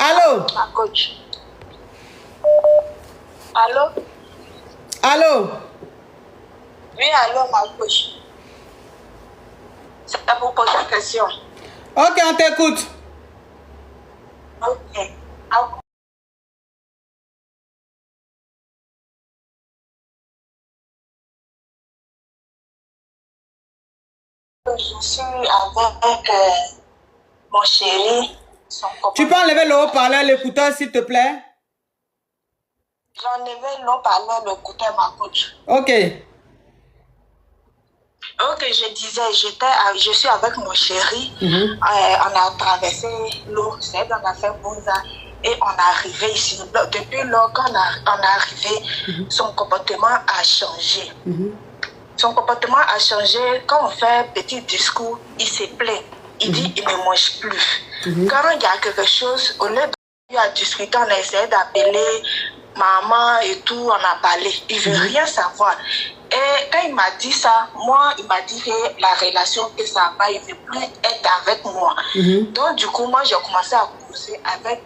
Allô? Ma coach. Allô? Allô? Oui, allô, ma coach. C'est pour poser une question. Ok, on t'écoute. Ok. Je suis avec mon chéri. Tu peux enlever le haut-parleur, l'écouteur, s'il te plaît? J'ai enlevé l'eau-parleur, l'écouteur, ma coach. Ok. Ok, je disais, je suis avec mon chéri. On a traversé l'eau, on a fait Bouza et on est arrivé ici. Depuis lors, quand on est arrivé, son comportement a changé. Son comportement a changé. Quand on fait un petit discours, il se plaît. Il dit, il ne mange plus. Quand il y a quelque chose, au lieu de discuter, on a essayé d'appeler maman et tout, on a parlé. Il ne veut rien savoir. Et quand il m'a dit ça, moi, il m'a dit que la relation que ça va, il ne veut plus être avec moi. Donc, du coup, moi, j'ai commencé à causer avec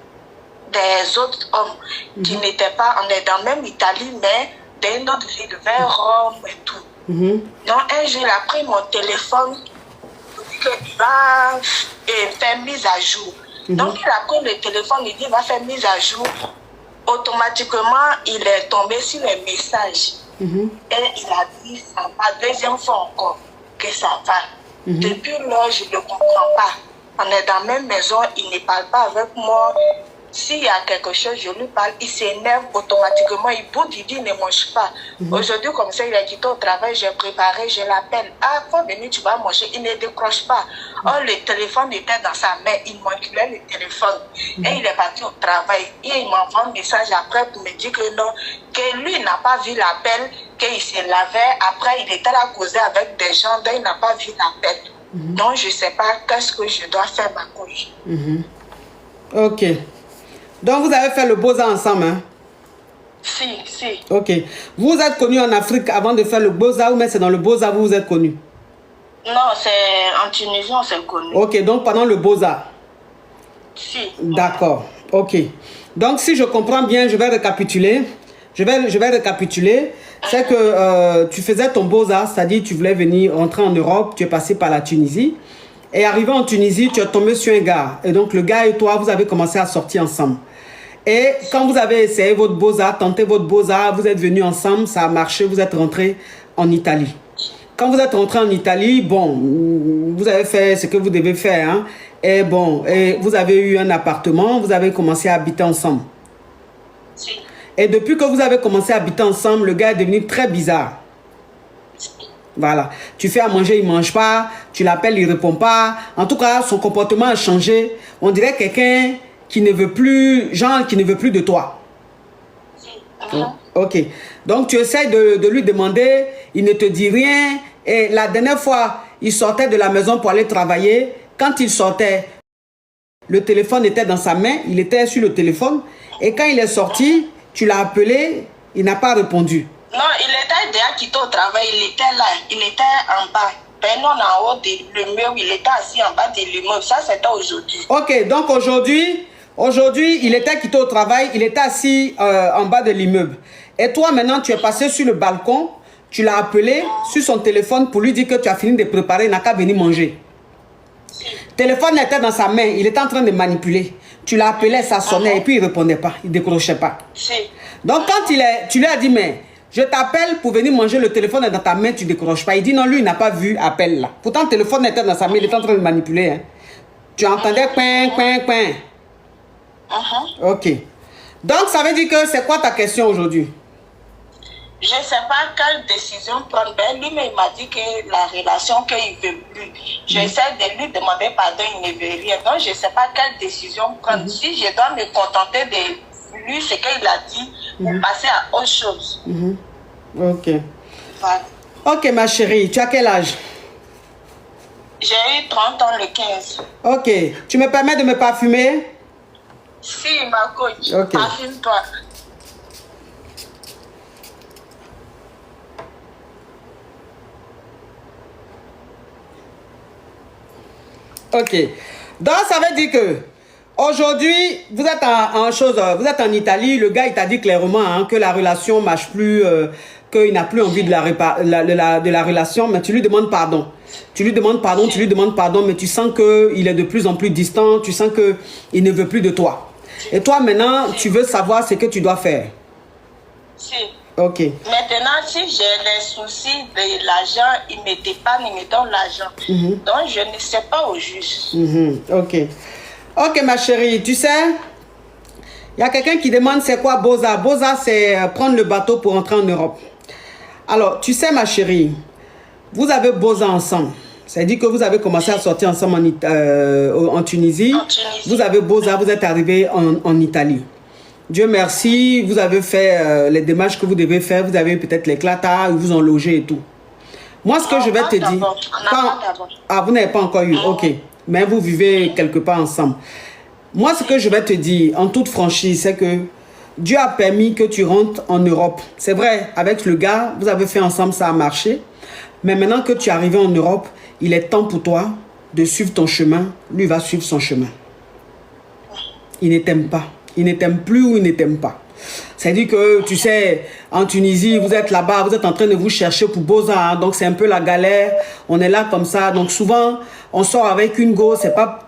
des autres hommes qui n'étaient pas, on est dans la même Italie, mais d'une autre ville, vers Rome et tout. Donc, un jour, il a pris mon téléphone, il dit qu'il va faire mise à jour. Donc, il a pris le téléphone, il dit qu'il va faire mise à jour. Automatiquement, il est tombé sur les messages. Et il a dit, ça va, deuxième fois encore, que ça va. Depuis là, je ne comprends pas. On est dans la même maison, il ne parle pas avec moi. S'il y a quelque chose, je lui parle, il s'énerve automatiquement, il boude, il dit, ne mange pas. Aujourd'hui, comme ça, il a quitté au travail, j'ai préparé, je l'appelle. Ah, faut venir, tu vas manger. Il ne décroche pas. Oh, le téléphone était dans sa main, il manipulait le téléphone. Et il est parti au travail. Et il m'envoie un message après pour me dire que non, que lui n'a pas vu l'appel, qu'il se lavait. Après, il était là à causer avec des gens, donc il n'a pas vu l'appel. Donc, je ne sais pas qu'est-ce que je dois faire, ma couche. Ok. Donc, vous avez fait le Beaux-Arts ensemble, hein? Si. Ok. Vous êtes connus en Afrique avant de faire le Beaux-Arts ou mais c'est dans le Beaux-Arts que vous êtes connus? Non, c'est en Tunisie, on s'est connus. Ok, donc pendant le Beaux-Arts? Si. D'accord. Ok. Donc, si je comprends bien, je vais récapituler. Je vais récapituler. C'est que tu faisais ton Beaux-Arts, c'est-à-dire tu voulais venir rentrer en Europe, tu es passé par la Tunisie. Et arrivé en Tunisie, tu es tombé sur un gars. Et donc, le gars et toi, vous avez commencé à sortir ensemble. Et quand vous avez essayé votre Beaux-Arts, tenté votre Beaux-Arts, vous êtes venus ensemble, ça a marché, vous êtes rentrés en Italie. Quand vous êtes rentré en Italie, bon, vous avez fait ce que vous devez faire. Hein, et bon, et vous avez eu un appartement, vous avez commencé à habiter ensemble. Si. Et depuis que vous avez commencé à habiter ensemble, le gars est devenu très bizarre. Voilà. Tu fais à manger, il ne mange pas. Tu l'appelles, il ne répond pas. En tout cas, son comportement a changé. On dirait quelqu'un qui ne veut plus, genre qui ne veut plus de toi. Ok. Donc, tu essaies de lui demander, il ne te dit rien. Et la dernière fois, il sortait de la maison pour aller travailler. Quand il sortait, le téléphone était dans sa main. Il était sur le téléphone. Et quand il est sorti, tu l'as appelé, il n'a pas répondu. Non, il était déjà quitté au travail, il était là, il était en bas. Ben non, en haut de l'immeuble, il était assis en bas de l'immeuble. Ça, c'était aujourd'hui. Ok, donc aujourd'hui, il était quitté au travail, il était assis en bas de l'immeuble. Et toi, maintenant, tu es passé sur le balcon, tu l'as appelé sur son téléphone pour lui dire que tu as fini de préparer, il n'a qu'à venir manger. Le téléphone était dans sa main, il était en train de manipuler. Tu l'as appelé, ça sonnait et puis il ne répondait pas, il ne décrochait pas. Donc quand tu lui as dit, mais je t'appelle pour venir manger, le téléphone est dans ta main, tu ne décroches pas. Il dit non, lui, il n'a pas vu appel là. Pourtant, le téléphone était dans sa main, il était en train de manipuler. Hein. Tu entendais coin, coin, coin. Ok. Donc, ça veut dire que c'est quoi ta question aujourd'hui? Je ne sais pas quelle décision prendre. Ben, lui, il m'a dit que la relation qu'il ne veut plus. J'essaie de lui demander pardon, il ne veut rien. Donc, je ne sais pas quelle décision prendre. Si je dois me contenter de lui, ce qu'il a dit, pour passer à autre chose. Ok. Voilà. Ok, ma chérie, tu as quel âge? J'ai eu 30 ans le 15. Ok. Tu me permets de me parfumer? Si, ma coach. Ok. Parfume-toi. Ok. Donc, ça veut dire que Aujourd'hui, vous êtes vous êtes en Italie, le gars il t'a dit clairement hein, que la relation marche plus, qu'il n'a plus envie de la relation, mais tu lui demandes pardon. Tu lui demandes pardon, mais tu sens qu'il est de plus en plus distant, tu sens qu'il ne veut plus de toi. Et toi maintenant, tu veux savoir ce que tu dois faire. Si. Ok. Maintenant, si j'ai les soucis de l'argent, il me dépanne, il me donne l'argent. Donc, je ne sais pas au juste. Ok. Ok, ma chérie, tu sais, il y a quelqu'un qui demande c'est quoi Boza. Boza, c'est prendre le bateau pour entrer en Europe. Alors, tu sais, ma chérie, vous avez Boza ensemble. C'est-à-dire que vous avez commencé à sortir ensemble en Tunisie. Vous avez Boza, vous êtes arrivé en Italie. Dieu merci, vous avez fait les démarches que vous devez faire. Vous avez peut-être l'éclata, ils vous ont logé et tout. Moi, ce que je vais te dire... Ah, vous n'avez pas encore eu, ok. Mais vous vivez quelque part ensemble. Moi, ce que je vais te dire, en toute franchise, c'est que Dieu a permis que tu rentres en Europe. C'est vrai, avec le gars, vous avez fait ensemble, ça a marché. Mais maintenant que tu es arrivé en Europe, il est temps pour toi de suivre ton chemin. Lui va suivre son chemin. Il ne t'aime pas. Il ne t'aime plus ou il ne t'aime pas. C'est-à-dire que, tu sais, en Tunisie, vous êtes là-bas, vous êtes en train de vous chercher pour Boza. Hein, donc, c'est un peu la galère. On est là comme ça. Donc, souvent, on sort avec une go. C'est pas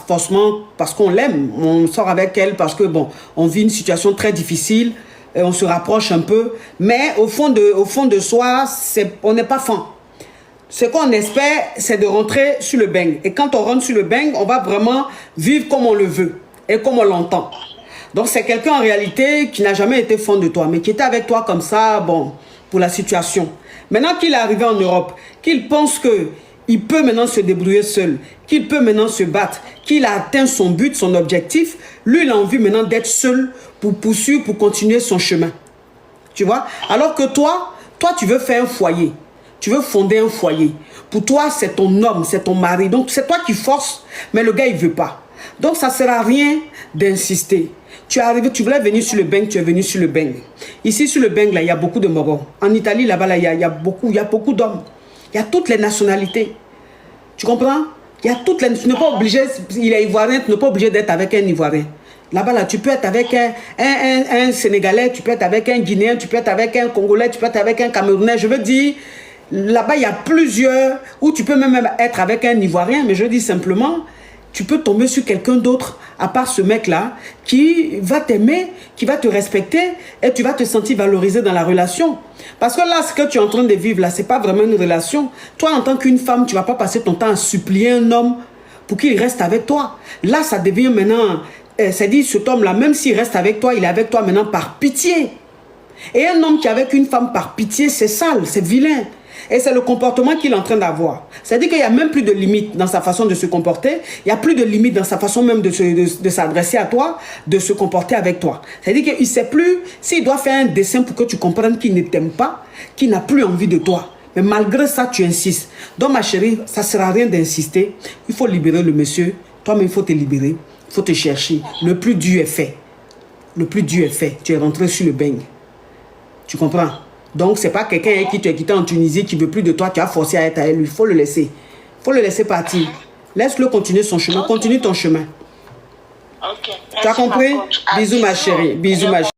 forcément parce qu'on l'aime. On sort avec elle parce que, bon, on vit une situation très difficile. Et on se rapproche un peu. Mais au fond de soi, on n'est pas fan. Ce qu'on espère, c'est de rentrer sur le bang. Et quand on rentre sur le bang, on va vraiment vivre comme on le veut et comme on l'entend. Donc, c'est quelqu'un en réalité qui n'a jamais été fan de toi, mais qui était avec toi comme ça, bon, pour la situation. Maintenant qu'il est arrivé en Europe, qu'il pense qu'il peut maintenant se débrouiller seul, qu'il peut maintenant se battre, qu'il a atteint son but, son objectif, lui, il a envie maintenant d'être seul pour poursuivre, pour continuer son chemin. Tu vois? Alors que toi, tu veux faire un foyer. Tu veux fonder un foyer. Pour toi, c'est ton homme, c'est ton mari. Donc, c'est toi qui forces, mais le gars, il ne veut pas. Donc, ça ne sert à rien d'insister. Tu es arrivé, tu voulais venir sur le bang, tu es venu sur le bang. Ici, sur le bang, là, il y a beaucoup de Mogos. En Italie, là-bas, là, il y a beaucoup d'hommes. Il y a toutes les nationalités. Tu comprends? Il y a toutes les... Tu n'es pas obligé, il est ivoirien, tu n'es pas obligé d'être avec un ivoirien. Là-bas, là, tu peux être avec un Sénégalais, tu peux être avec un Guinéen, tu peux être avec un Congolais, tu peux être avec un Camerounais. Je veux dire, là-bas, il y a plusieurs, où tu peux même être avec un Ivoirien, mais je dis simplement, tu peux tomber sur quelqu'un d'autre, à part ce mec-là, qui va t'aimer, qui va te respecter, et tu vas te sentir valorisé dans la relation. Parce que là, ce que tu es en train de vivre, là, ce n'est pas vraiment une relation. Toi, en tant qu'une femme, tu ne vas pas passer ton temps à supplier un homme pour qu'il reste avec toi. Là, ça devient maintenant, c'est-à-dire, cet homme-là, même s'il reste avec toi, il est avec toi maintenant par pitié. Et un homme qui est avec une femme par pitié, c'est sale, c'est vilain. Et c'est le comportement qu'il est en train d'avoir. C'est-à-dire qu'il n'y a même plus de limite dans sa façon de se comporter. Il n'y a plus de limite dans sa façon même de s'adresser à toi, de se comporter avec toi. C'est-à-dire qu'il ne sait plus s'il doit faire un dessin pour que tu comprennes qu'il ne t'aime pas, qu'il n'a plus envie de toi. Mais malgré ça, tu insistes. Donc, ma chérie, ça ne sert à rien d'insister. Il faut libérer le monsieur. Toi-même, il faut te libérer. Il faut te chercher. Le plus dur est fait. Le plus dur est fait. Tu es rentré sur le bang. Tu comprends? Donc, ce n'est pas quelqu'un qui t'a quitté en Tunisie, qui ne veut plus de toi, tu as forcé à être avec lui. Il faut le laisser. Il faut le laisser partir. Laisse-le continuer son chemin. Continue ton chemin. Ok. Tu as compris? Bisous, ma chérie. Bisous, ma chérie.